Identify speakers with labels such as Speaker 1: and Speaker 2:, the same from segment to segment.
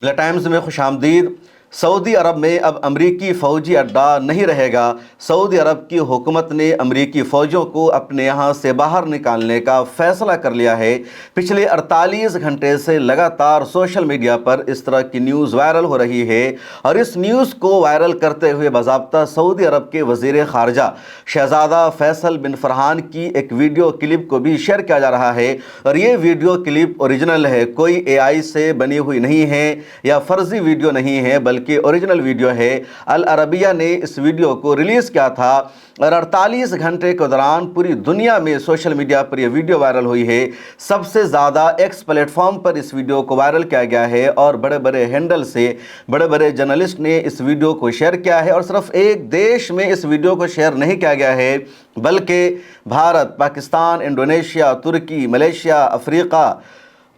Speaker 1: بلا ٹائمز میں خوش آمدید۔ سعودی عرب میں اب امریکی فوجی اڈہ نہیں رہے گا۔ سعودی عرب کی حکومت نے امریکی فوجوں کو اپنے یہاں سے باہر نکالنے کا فیصلہ کر لیا ہے۔ پچھلے 48 گھنٹے سے لگاتار سوشل میڈیا پر اس طرح کی نیوز وائرل ہو رہی ہے، اور اس نیوز کو وائرل کرتے ہوئے باضابطہ سعودی عرب کے وزیر خارجہ شہزادہ فیصل بن فرحان کی ایک ویڈیو کلپ کو بھی شیئر کیا جا رہا ہے، اور یہ ویڈیو کلپ اوریجنل ہے، کوئی AI سے بنی ہوئی نہیں ہے یا فرضی ویڈیو نہیں ہے، بلکہ اوریجنل ویڈیو ہے۔ العربیہ نے اس ویڈیو کو ریلیز کیا تھا، اور 48 گھنٹے کے دوران پوری دنیا میں سوشل میڈیا پر یہ ویڈیو وائرل ہوئی ہے۔ سب سے زیادہ ایکس پلیٹ فارم پر اس ویڈیو کو وائرل کیا گیا ہے، اور بڑے بڑے ہینڈل سے بڑے بڑے جرنلسٹ نے اس ویڈیو کو شیئر کیا ہے، اور صرف ایک دیش میں اس ویڈیو کو شیئر نہیں کیا گیا ہے، بلکہ بھارت، پاکستان، انڈونیشیا، ترکی، ملیشیا، افریقہ،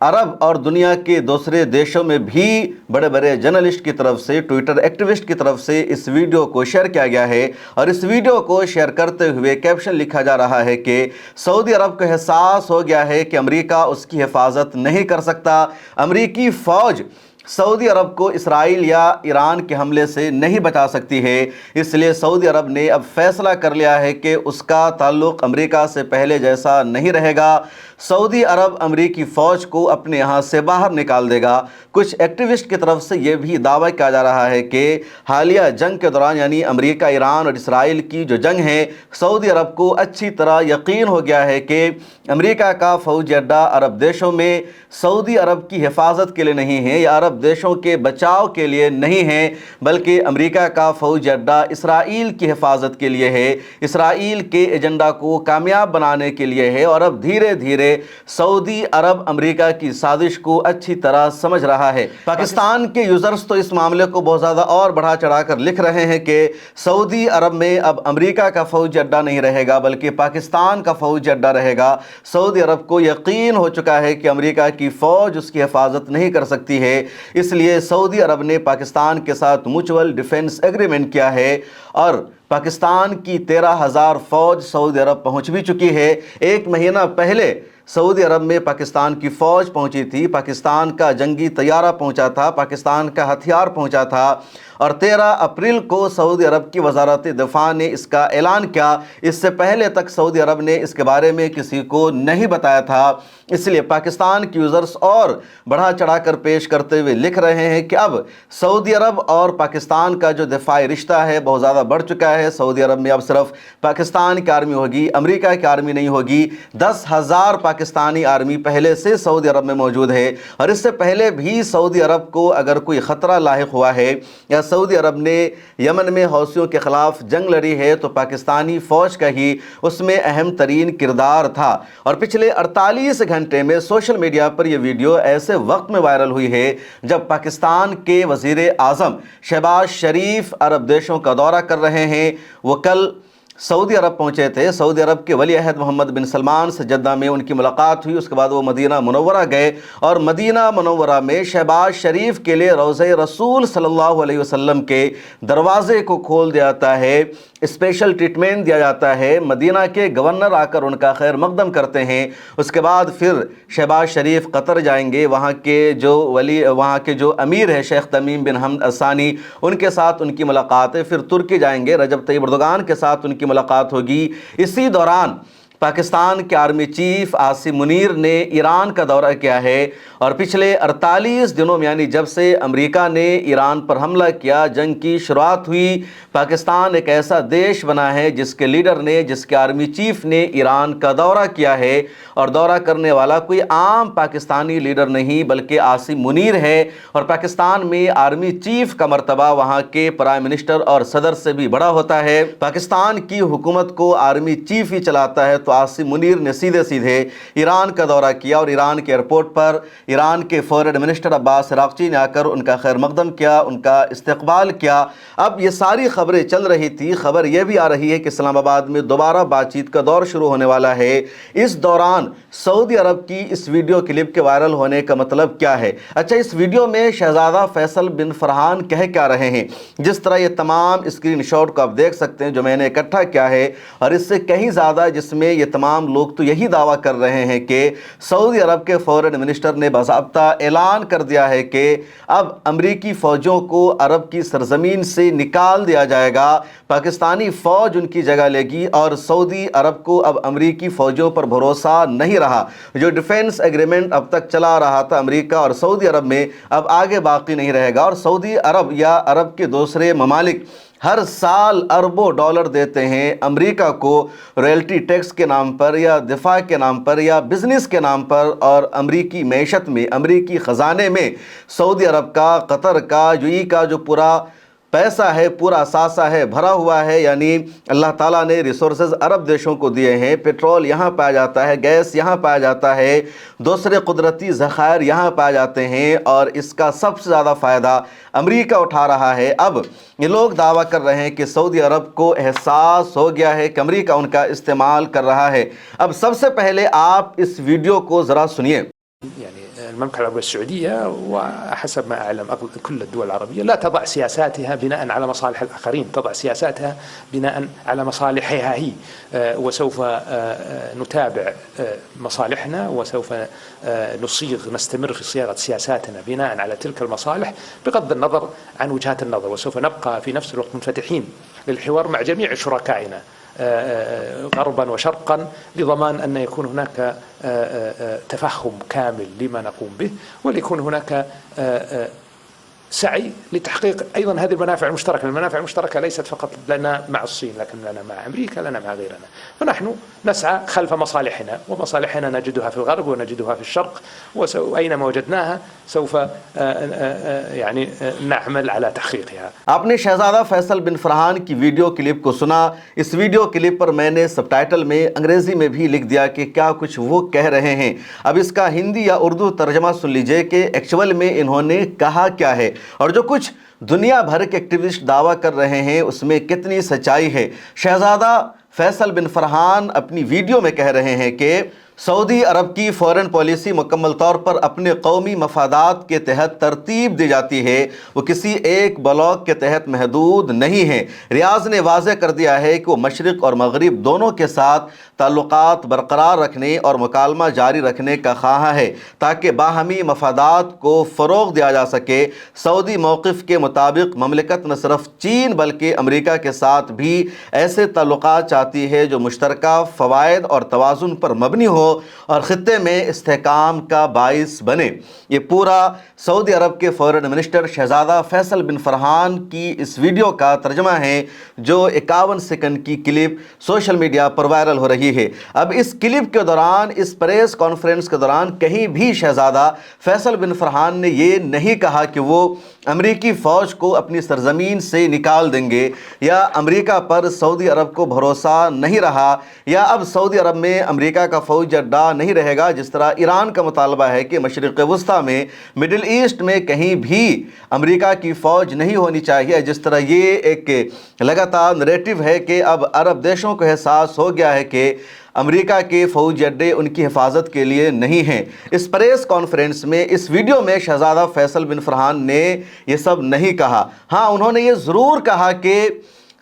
Speaker 1: عرب اور دنیا کے دوسرے دیشوں میں بھی بڑے بڑے جرنلسٹ کی طرف سے، ٹویٹر ایکٹیوسٹ کی طرف سے اس ویڈیو کو شیئر کیا گیا ہے، اور اس ویڈیو کو شیئر کرتے ہوئے کیپشن لکھا جا رہا ہے کہ سعودی عرب کو احساس ہو گیا ہے کہ امریکہ اس کی حفاظت نہیں کر سکتا۔ امریکی فوج سعودی عرب کو اسرائیل یا ایران کے حملے سے نہیں بچا سکتی ہے، اس لیے سعودی عرب نے اب فیصلہ کر لیا ہے کہ اس کا تعلق امریکہ سے پہلے جیسا نہیں رہے گا۔ سعودی عرب امریکی فوج کو اپنے یہاں سے باہر نکال دے گا۔ کچھ ایکٹیوسٹ کی طرف سے یہ بھی دعویٰ کیا جا رہا ہے کہ حالیہ جنگ کے دوران، یعنی امریکہ، ایران اور اسرائیل کی جو جنگ ہے، سعودی عرب کو اچھی طرح یقین ہو گیا ہے کہ امریکہ کا فوجی اڈہ عرب دیشوں میں سعودی عرب کی حفاظت کے لیے نہیں ہے یا عرب دیشوں کے بچاؤ کے لیے نہیں ہے، بلکہ امریکہ کا فوجی اڈہ اسرائیل کی حفاظت کے لیے ہے، اسرائیل کے ایجنڈا کو کامیاب بنانے کے لیے ہے۔ اور اب دھیرے دھیرے سعودی عرب امریکہ کی سازش کو اچھی طرح سمجھ رہا ہے۔ پاکستان کے یوزرز تو اس معاملے کو بہت زیادہ اور بڑھا چڑھا کر لکھ رہے ہیں کہ سعودی عرب میں اب امریکہ کا فوجی اڈہ نہیں رہے گا، بلکہ پاکستان کا فوجی اڈہ رہے گا۔ سعودی عرب کو یقین ہو چکا ہے کہ امریکہ کی فوج اس کی حفاظت نہیں کر سکتی ہے، اس لیے سعودی عرب نے پاکستان کے ساتھ میوچول ڈیفنس ایگریمنٹ کیا ہے، اور پاکستان کی 13,000 فوج سعودی عرب پہنچ بھی چکی ہے۔ ایک مہینہ پہلے سعودی عرب میں پاکستان کی فوج پہنچی تھی، پاکستان کا جنگی طیارہ پہنچا تھا، پاکستان کا ہتھیار پہنچا تھا، اور 13 اپریل کو سعودی عرب کی وزارت دفاع نے اس کا اعلان کیا۔ اس سے پہلے تک سعودی عرب نے اس کے بارے میں کسی کو نہیں بتایا تھا، اس لیے پاکستان کی یوزرز اور بڑھا چڑھا کر پیش کرتے ہوئے لکھ رہے ہیں کہ اب سعودی عرب اور پاکستان کا جو دفاعی رشتہ ہے بہت زیادہ بڑھ چکا ہے۔ سعودی عرب میں اب صرف پاکستان کی آرمی ہوگی، امریکہ کی آرمی نہیں ہوگی۔ 10,000 پاکستانی آرمی پہلے سے سعودی عرب میں موجود ہے، اور اس سے پہلے بھی سعودی عرب کو اگر کوئی خطرہ لاحق ہوا ہے یا سعودی عرب نے یمن میں حوثیوں کے خلاف جنگ لڑی ہے، تو پاکستانی فوج کا ہی اس میں اہم ترین کردار تھا۔ اور پچھلے 48 گھنٹے میں سوشل میڈیا پر یہ ویڈیو ایسے وقت میں وائرل ہوئی ہے جب پاکستان کے وزیر اعظم شہباز شریف عرب دیشوں کا دورہ کر رہے ہیں۔ وہ کل سعودی عرب پہنچے تھے، سعودی عرب کے ولی عہد محمد بن سلمان سے جدہ میں ان کی ملاقات ہوئی، اس کے بعد وہ مدینہ منورہ گئے، اور مدینہ منورہ میں شہباز شریف کے لیے روضہ رسول صلی اللہ علیہ وسلم کے دروازے کو کھول دیا جاتا ہے، اسپیشل ٹریٹمنٹ دیا جاتا ہے، مدینہ کے گورنر آ کر ان کا خیر مقدم کرتے ہیں۔ اس کے بعد پھر شہباز شریف قطر جائیں گے، وہاں کے جو امیر ہے شیخ تمیم بن حمد الثانی، ان کے ساتھ ان کی ملاقات ہے۔ پھر ترکی جائیں گے، رجب طیب اردوغان کے ساتھ ان کی ملاقات ہوگی۔ اسی دوران پاکستان کے آرمی چیف عاصم منیر نے ایران کا دورہ کیا ہے، اور پچھلے 48 دنوں میں، یعنی جب سے امریکہ نے ایران پر حملہ کیا، جنگ کی شروعات ہوئی، پاکستان ایک ایسا دیش بنا ہے جس کے لیڈر نے، جس کے آرمی چیف نے ایران کا دورہ کیا ہے، اور دورہ کرنے والا کوئی عام پاکستانی لیڈر نہیں بلکہ عاصم منیر ہے، اور پاکستان میں آرمی چیف کا مرتبہ وہاں کے پرائم منسٹر اور صدر سے بھی بڑا ہوتا ہے۔ پاکستان کی حکومت کو آرمی چیف ہی چلاتا ہے، تو عاصم منیر نے سیدھے ایران کا دورہ کیا، اور ایران کے ایئرپورٹ پر ایران کے فورن منسٹر عباس عراقچی نے آ کر ان کا خیر مقدم کیا، ان کا استقبال کیا۔ اب یہ ساری خبریں چل رہی تھی، خبر یہ بھی آ رہی ہے کہ اسلام آباد میں دوبارہ بات چیت کا دور شروع ہونے والا ہے۔ اس دوران سعودی عرب کی اس ویڈیو کلپ کے وائرل ہونے کا مطلب کیا ہے؟ اچھا، اس ویڈیو میں شہزادہ فیصل بن فرحان کہہ کیا رہے ہیں؟ جس طرح یہ تمام اسکرین شاٹ کو آپ دیکھ سکتے ہیں جو میں نے اکٹھا کیا ہے، اور اس سے کہیں زیادہ جس میں یہ تمام لوگ تو یہی دعویٰ کر رہے ہیں کہ سعودی عرب کے فورن منسٹر نے باضابطہ اعلان کر دیا ہے کہ اب امریکی فوجوں کو عرب کی سرزمین سے نکال دیا جائے گا، پاکستانی فوج ان کی جگہ لے گی، اور سعودی عرب کو اب امریکی فوجوں پر بھروسہ نہیں رہا۔ جو ڈیفنس ایگریمنٹ اب تک چلا رہا تھا امریکہ اور سعودی عرب میں، اب آگے باقی نہیں رہے گا، اور سعودی عرب یا عرب کے دوسرے ممالک ہر سال اربوں ڈالر دیتے ہیں امریکہ کو رائلٹی ٹیکس کے نام پر یا دفاع کے نام پر یا بزنس کے نام پر، اور امریکی معیشت میں، امریکی خزانے میں سعودی عرب کا، قطر کا، یو اے کا جو پورا پیسہ ہے، پورا اثاثہ ہے، بھرا ہوا ہے۔ یعنی اللہ تعالیٰ نے ریسورسز عرب دیشوں کو دیے ہیں، پیٹرول یہاں پایا جاتا ہے، گیس یہاں پایا جاتا ہے، دوسرے قدرتی ذخائر یہاں پائے جاتے ہیں، اور اس کا سب سے زیادہ فائدہ امریکہ اٹھا رہا ہے۔ اب یہ لوگ دعویٰ کر رہے ہیں کہ سعودی عرب کو احساس ہو گیا ہے کہ امریکہ ان کا استعمال کر رہا ہے۔ اب سب سے پہلے آپ اس ویڈیو کو ذرا سنیے۔
Speaker 2: يعني المملكة العربية السعودية وحسب ما أعلم كل الدول العربية لا تضع سياساتها بناء على مصالح الآخرين، تضع سياساتها بناء على مصالحها هي، وسوف نتابع مصالحنا وسوف نستمر في صياغة سياساتنا بناء على تلك المصالح بغض النظر عن وجهات النظر، وسوف نبقى في نفس الوقت منفتحين للحوار مع جميع شركائنا غربا وشرقا لضمان أن يكون هناك تفهم كامل لما نقوم به، وليكون هناك سعي لتحقيق أيضا هذه المنافع المشتركة. المنافع المشتركة ليست فقط لنا مع الصين، لكن لنا مع أمريكا، لنا مع غيرنا، فنحن نسعى خلف مصالحنا، ومصالحنا نجدها في الغرب ونجدها في الشرق، وأينما وجدناها سوف يعني نعمل على تحقيقها۔
Speaker 1: آپ نے شہزادہ فیصل بن فرحان کی ویڈیو کلپ کو سنا۔ اس ویڈیو کلپ پر میں نے سب ٹائٹل میں انگریزی میں بھی لکھ دیا کہ کیا کچھ وہ کہہ رہے ہیں۔ اب اس کا ہندی یا اردو ترجمہ سن لیجئے کہ ایکچول میں انہوں نے کہا کیا ہے، اور جو کچھ دنیا بھر کے ایکٹیوسٹ دعویٰ کر رہے ہیں اس میں کتنی سچائی ہے۔ شہزادہ فیصل بن فرحان اپنی ویڈیو میں کہہ رہے ہیں کہ سعودی عرب کی فورن پالیسی مکمل طور پر اپنے قومی مفادات کے تحت ترتیب دی جاتی ہے، وہ کسی ایک بلاک کے تحت محدود نہیں ہے۔ ریاض نے واضح کر دیا ہے کہ وہ مشرق اور مغرب دونوں کے ساتھ تعلقات برقرار رکھنے اور مکالمہ جاری رکھنے کا خواہاں ہے تاکہ باہمی مفادات کو فروغ دیا جا سکے۔ سعودی موقف کے مطابق مملکت نہ صرف چین بلکہ امریکہ کے ساتھ بھی ایسے تعلقات چاہتی ہے جو مشترکہ فوائد اور توازن پر مبنی ہو اور خطے میں استحکام کا باعث بنے۔ یہ پورا سعودی عرب کے فورن منسٹر شہزادہ فیصل بن فرحان کی اس ویڈیو کا ترجمہ ہے جو 51 سیکنڈ کی کلپ سوشل میڈیا پر وائرل ہو رہی ہے۔ اب اس کلپ کے دوران، اس پریس کانفرنس کے دوران کہیں بھی شہزادہ فیصل بن فرحان نے یہ نہیں کہا کہ وہ امریکی فوج کو اپنی سرزمین سے نکال دیں گے، یا امریکہ پر سعودی عرب کو بھروسہ نہیں رہا، یا اب سعودی عرب میں امریکہ کا فوج اڈا نہیں رہے گا، جس طرح ایران کا مطالبہ ہے کہ مشرق وسطیٰ میں، مڈل ایسٹ میں کہیں بھی امریکہ کی فوج نہیں ہونی چاہیے۔ جس طرح یہ ایک لگاتار نریٹو ہے کہ اب عرب دیشوں کو احساس ہو گیا ہے کہ امریکہ کے فوجی اڈے ان کی حفاظت کے لیے نہیں ہیں۔ اس پریس کانفرنس میں، اس ویڈیو میں شہزادہ فیصل بن فرحان نے یہ سب نہیں کہا۔ ہاں، انہوں نے یہ ضرور کہا کہ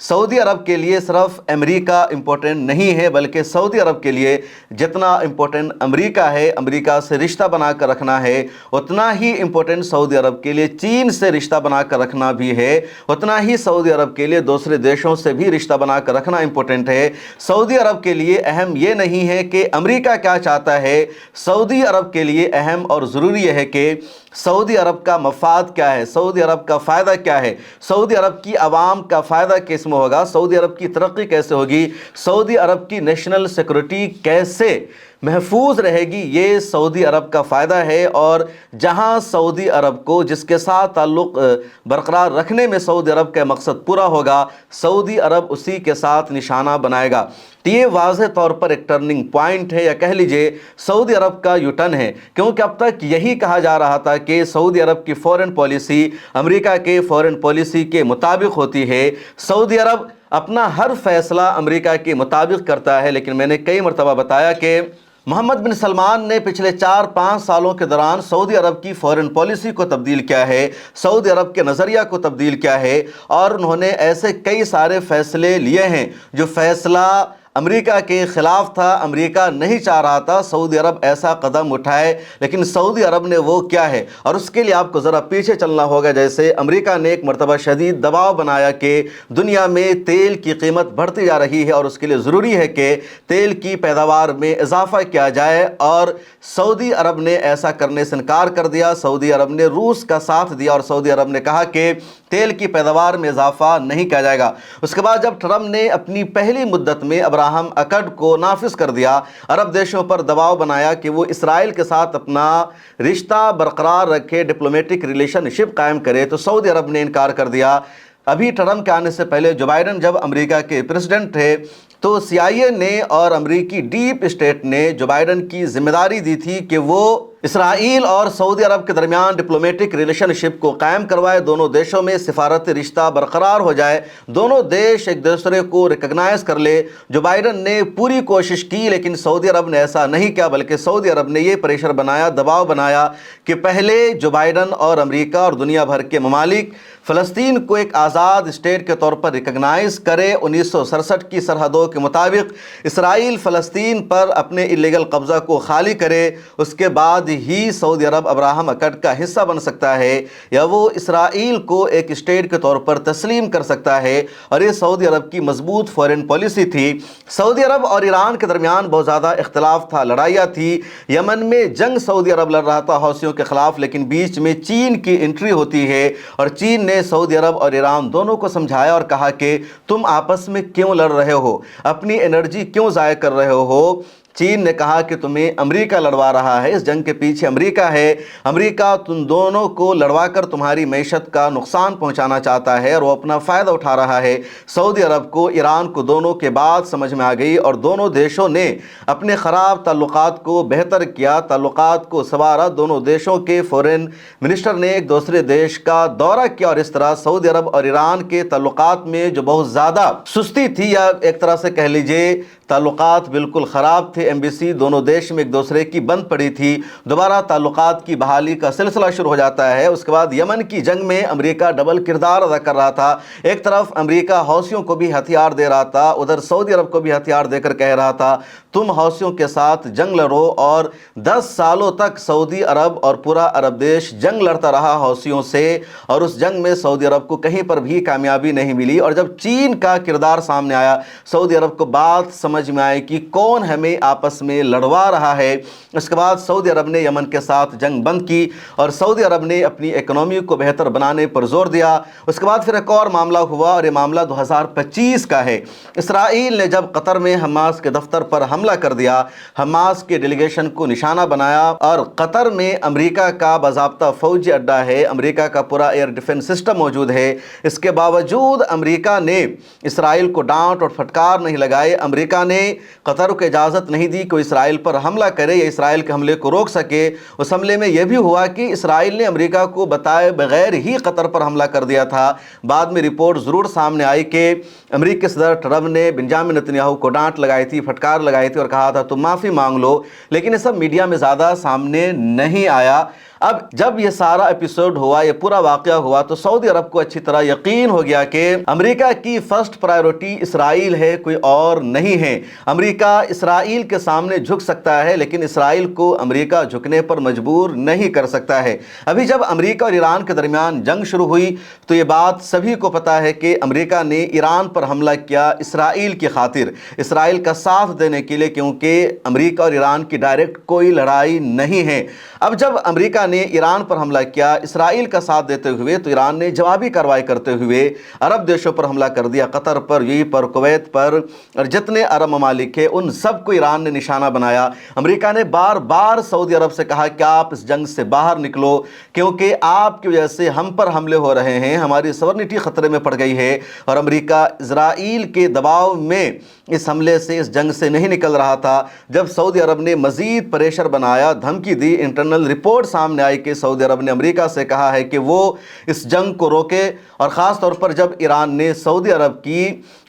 Speaker 1: سعودی عرب کے لیے صرف امریکہ امپورٹنٹ نہیں ہے، بلکہ سعودی عرب کے لیے جتنا امپورٹنٹ امریکہ ہے، امریکہ سے رشتہ بنا کر رکھنا ہے، اتنا ہی امپورٹنٹ سعودی عرب کے لیے چین سے رشتہ بنا کر رکھنا بھی ہے، اتنا ہی سعودی عرب کے لیے دوسرے دیشوں سے بھی رشتہ بنا کر رکھنا امپورٹنٹ ہے۔ سعودی عرب کے لیے اہم یہ نہیں ہے کہ امریکہ کیا چاہتا ہے، سعودی عرب کے لیے اہم اور ضروری یہ ہے کہ سعودی عرب کا مفاد کیا ہے، سعودی عرب کا فائدہ کیا ہے، سعودی عرب کی عوام کا فائدہ کس میں ہوگا، سعودی عرب کی ترقی کیسے ہوگی، سعودی عرب کی نیشنل سیکورٹی کیسے محفوظ رہے گی، یہ سعودی عرب کا فائدہ ہے۔ اور جہاں سعودی عرب کو جس کے ساتھ تعلق برقرار رکھنے میں سعودی عرب کا مقصد پورا ہوگا، سعودی عرب اسی کے ساتھ نشانہ بنائے گا۔ تو یہ واضح طور پر ایک ٹرننگ پوائنٹ ہے، یا کہہ لیجئے سعودی عرب کا یو ٹرن ہے، کیونکہ اب تک یہی کہا جا رہا تھا کہ سعودی عرب کی فورن پالیسی امریکہ کے فورن پالیسی کے مطابق ہوتی ہے، سعودی عرب اپنا ہر فیصلہ امریکہ کے مطابق کرتا ہے۔ لیکن میں نے کئی مرتبہ بتایا کہ محمد بن سلمان نے پچھلے 4-5 سالوں کے دوران سعودی عرب کی فورن پالیسی کو تبدیل کیا ہے، سعودی عرب کے نظریہ کو تبدیل کیا ہے، اور انہوں نے ایسے کئی سارے فیصلے لیے ہیں جو فیصلہ امریکہ کے خلاف تھا، امریکہ نہیں چاہ رہا تھا سعودی عرب ایسا قدم اٹھائے، لیکن سعودی عرب نے وہ کیا ہے، اور اس کے لیے آپ کو ذرا پیچھے چلنا ہوگا۔ جیسے امریکہ نے ایک مرتبہ شدید دباؤ بنایا کہ دنیا میں تیل کی قیمت بڑھتی جا رہی ہے اور اس کے لیے ضروری ہے کہ تیل کی پیداوار میں اضافہ کیا جائے، اور سعودی عرب نے ایسا کرنے سے انکار کر دیا۔ سعودی عرب نے روس کا ساتھ دیا اور سعودی عرب نے کہا کہ تیل کی پیداوار میں اضافہ نہیں کیا جائے گا۔ اس کے بعد جب ٹرمپ نے اپنی پہلی مدت میں ابراہم اکرڈ کو نافذ کر دیا، عرب دیشوں پر دباؤ بنایا کہ وہ اسرائیل کے ساتھ اپنا رشتہ برقرار رکھے، ڈپلومیٹک ریلیشن شپ قائم کرے، تو سعودی عرب نے انکار کر دیا۔ ابھی ٹرمپ کے آنے سے پہلے جو بائیڈن جب امریکہ کے پریزیڈنٹ تھے تو CIA نے اور امریکی ڈیپ اسٹیٹ نے جو بائیڈن کی ذمہ داری دی تھی کہ وہ اسرائیل اور سعودی عرب کے درمیان ڈپلومیٹک ریلیشن شپ کو قائم کروائے، دونوں دیشوں میں سفارتی رشتہ برقرار ہو جائے، دونوں دیش ایک دوسرے کو ریکگنائز کر لے۔ جو بائیڈن نے پوری کوشش کی لیکن سعودی عرب نے ایسا نہیں کیا، بلکہ سعودی عرب نے یہ پریشر بنایا، دباؤ بنایا کہ پہلے جو بائیڈن اور امریکہ اور دنیا بھر کے ممالک فلسطین کو ایک آزاد اسٹیٹ کے طور پر ریکگنائز کرے۔ 1967 کی سرحدوں کے مطابق اسرائیل فلسطین پر اپنے اللیگل قبضہ کو خالی کرے، اس کے بعد ہی سعودی عرب ابراہم اکرڈ کا حصہ بن سکتا ہے یا وہ اسرائیل کو ایک اسٹیٹ کے طور پر تسلیم کر سکتا ہے، اور یہ سعودی عرب کی مضبوط فورن پالیسی تھی۔ سعودی عرب اور ایران کے درمیان بہت زیادہ اختلاف تھا، لڑائیاں تھی، یمن میں جنگ سعودی عرب لڑ رہا تھا حوثیوں کے خلاف، لیکن بیچ میں چین کی انٹری ہوتی ہے اور چین نے سعودی عرب اور ایران دونوں کو سمجھایا اور کہا کہ تم آپس میں کیوں لڑ رہے ہو، اپنی انرجی کیوں ضائع کر رہے ہو۔ چین نے کہا کہ تمہیں امریکہ لڑوا رہا ہے، اس جنگ کے پیچھے امریکہ ہے، امریکہ تم دونوں کو لڑوا کر تمہاری معیشت کا نقصان پہنچانا چاہتا ہے اور وہ اپنا فائدہ اٹھا رہا ہے۔ سعودی عرب کو، ایران کو، دونوں کے بعد سمجھ میں آ گئی اور دونوں دیشوں نے اپنے خراب تعلقات کو بہتر کیا، تعلقات کو سنوارا۔ دونوں دیشوں کے فورن منسٹر نے ایک دوسرے دیش کا دورہ کیا اور اس طرح سعودی عرب اور ایران کے تعلقات میں جو بہت زیادہ سستی تھی، یا ایک طرح سے کہہ لیجئے تعلقات بالکل خراب تھے، ایمبیسی دونوں دیش میں ایک دوسرے کی بند پڑی تھی، دوبارہ تعلقات کی بحالی کا سلسلہ شروع ہو جاتا ہے۔ اس کے بعد یمن کی جنگ میں امریکہ ڈبل کردار ادا کر رہا تھا، ایک طرف امریکہ حوثیوں کو بھی ہتھیار دے رہا تھا، ادھر سعودی عرب کو بھی ہتھیار دے کر کہہ رہا تھا تم حوثیوں کے ساتھ جنگ لڑو، اور 10 سالوں تک سعودی عرب اور پورا عرب دیش جنگ لڑتا رہا حوثیوں سے، اور اس جنگ میں سعودی عرب کو کہیں پر بھی کامیابی نہیں ملی۔ اور جب چین کا کردار سامنے آیا، سعودی عرب کو بات سمجھ میں آئے کہ کون ہمیں آپس میں لڑوا رہا ہے۔ اس کے بعد سعودی عرب نے یمن کے ساتھ جنگ بند کی اور سعودی عرب نے اپنی اکنومی کو بہتر بنانے پر زور دیا۔ اس کے بعد پھر ایک اور معاملہ ہوا اور یہ معاملہ 2025 کا ہے۔ اسرائیل نے جب قطر میں حماس کے دفتر پر حملہ کر دیا، حماس کے ڈیلیگیشن کو نشانہ بنایا، اور قطر میں امریکہ کا باضابطہ فوجی اڈہ ہے، امریکہ کا پورا ایئر ڈیفنس سسٹم موجود ہے، اس کے باوجود امریکہ نے اسرائیل کو ڈانٹ اور پھٹکار نہیں لگائے۔ امریکہ نے قطر کو اجازت نہیں دی کہ وہ اسرائیل پر حملہ کرے یا اسرائیل کے حملے کو روک سکے۔ اس حملے میں یہ بھی ہوا کہ اسرائیل نے امریکہ کو بتائے بغیر ہی قطر پر حملہ کر دیا تھا۔ بعد میں رپورٹ ضرور سامنے آئی کہ امریکی صدر ٹرمپ نے بنجامن نتنیاہو کو ڈانٹ لگائی تھی، پھٹکار لگائی تھی اور کہا تھا تم معافی مانگ لو، لیکن یہ سب میڈیا میں زیادہ سامنے نہیں آیا۔ اب جب یہ سارا ایپیسوڈ ہوا، یہ پورا واقعہ ہوا، تو سعودی عرب کو اچھی طرح یقین ہو گیا کہ امریکہ کی فرسٹ پرائیورٹی اسرائیل ہے، کوئی اور نہیں ہے۔ امریکہ اسرائیل کے سامنے جھک سکتا ہے لیکن اسرائیل کو امریکہ جھکنے پر مجبور نہیں کر سکتا ہے۔ ابھی جب امریکہ اور ایران کے درمیان جنگ شروع ہوئی تو یہ بات سبھی کو پتہ ہے کہ امریکہ نے ایران پر حملہ کیا اسرائیل کی خاطر، اسرائیل کا ساتھ دینے کے لیے، کیونکہ امریکہ اور ایران کی ڈائریکٹ کوئی لڑائی نہیں ہے۔ اب جب امریکہ نے ایران پر حملہ کیا اسرائیل کا ساتھ دیتے ہوئے، تو ایران نے جوابی کارروائی کرتے ہوئے عرب دیشوں پر حملہ کر دیا، قطر پر، UAE پر، کویت پر، اور جتنے عرب ممالک ہیں ان سب کو ایران نے نشانہ بنایا۔ امریکہ نے بار بار سعودی عرب سے کہا کہ آپ اس جنگ سے باہر نکلو، کیونکہ آپ کی وجہ سے ہم پر حملے ہو رہے ہیں، ہماری سورنٹی خطرے میں پڑ گئی ہے، اور امریکہ اسرائیل کے دباؤ میں اس حملے سے، اس جنگ سے نہیں نکل رہا تھا۔ جب سعودی عرب نے مزید پریشر بنایا، دھمکی دی، انٹرنل رپورٹ سامنے آئی کہ سعودی عرب نے امریکہ سے کہا ہے کہ وہ اس جنگ کو روکے، اور خاص طور پر جب ایران نے سعودی عرب کی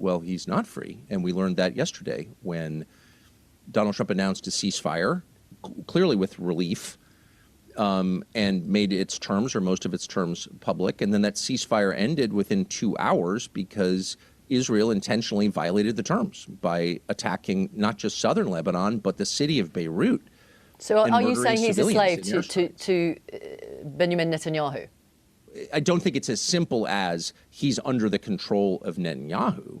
Speaker 3: Well, he's not free, and we learned that yesterday when Donald Trump announced a ceasefire, clearly with relief, and made its terms, or most of its terms, public. And then that ceasefire ended within 2 hours because Israel intentionally violated the terms by attacking not just southern Lebanon, but the city of Beirut.
Speaker 4: So are you saying he's a slave to Benjamin Netanyahu?
Speaker 3: I don't think it's as simple as he's under the control of Netanyahu.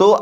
Speaker 1: تو